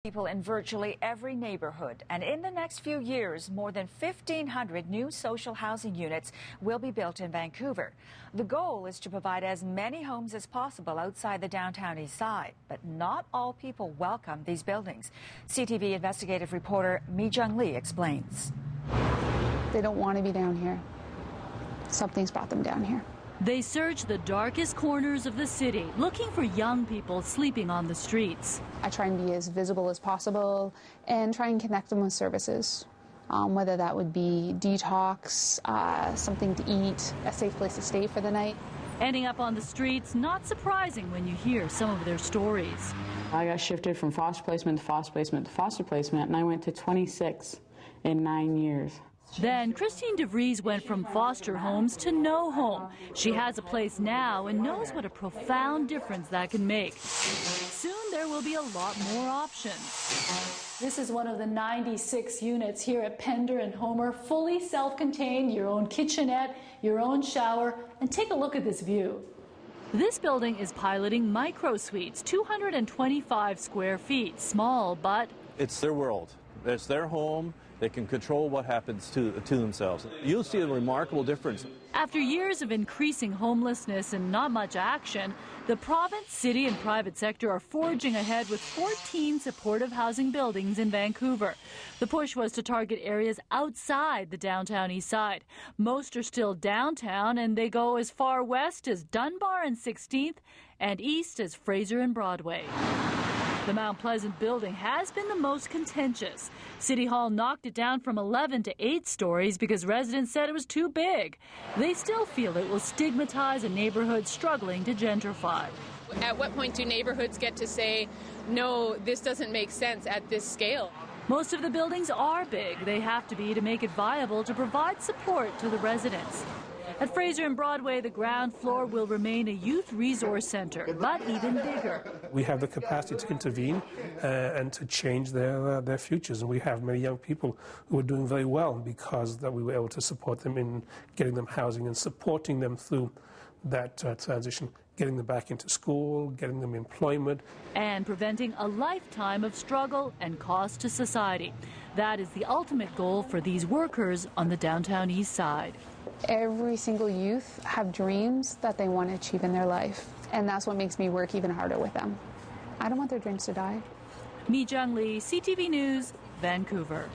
People in virtually every neighborhood, and in the next few years, more than 1,500 new social housing units will be built in Vancouver. The goal is to provide as many homes as possible outside the downtown east side, but not all people welcome these buildings. CTV investigative reporter Mi Jung Lee explains. They don't want to be down here. Something's brought them down here. They search the darkest corners of the city, looking for young people sleeping on the streets. I try and be as visible as possible and try and connect them with services, whether that would be detox, something to eat, a safe place to stay for the night. Ending up on the streets, not surprising when you hear some of their stories. I got shifted from foster placement to foster placement to foster placement, and I went to 26 in 9 years. Then Christine DeVries went from foster homes to no home. She has a place now and knows what a profound difference that can make. Soon there will be a lot more options. This is one of the 96 units here at Pender and Homer, fully self-contained, your own kitchenette, your own shower, and take a look at this view. This building is piloting micro suites, 225 square feet, small, but it's their world. It's their home. They can control what happens to themselves. You'll see a remarkable difference. After years of increasing homelessness and not much action, the province, city and private sector are forging ahead with 14 supportive housing buildings in Vancouver. The push was to target areas outside the downtown east side. Most are still downtown, and they go as far west as Dunbar and 16th and east as Fraser and Broadway. The Mount Pleasant building has been the most contentious. City Hall knocked it down from 11 to 8 stories because residents said it was too big. They still feel it will stigmatize a neighborhood struggling to gentrify. At what point do neighborhoods get to say, no, this doesn't make sense at this scale? Most of the buildings are big. They have to be to make it viable to provide support to the residents. At Fraser and Broadway, the ground floor will remain a youth resource center, but even bigger. We have the capacity to intervene and to change their futures. And we have many young people who are doing very well because that we were able to support them in getting them housing and supporting them through that transition, getting them back into school, getting them employment. And preventing a lifetime of struggle and cost to society. That is the ultimate goal for these workers on the downtown east side. Every single youth have dreams that they want to achieve in their life, and that's what makes me work even harder with them. I don't want their dreams to die. Mi Jung Lee, CTV News, Vancouver.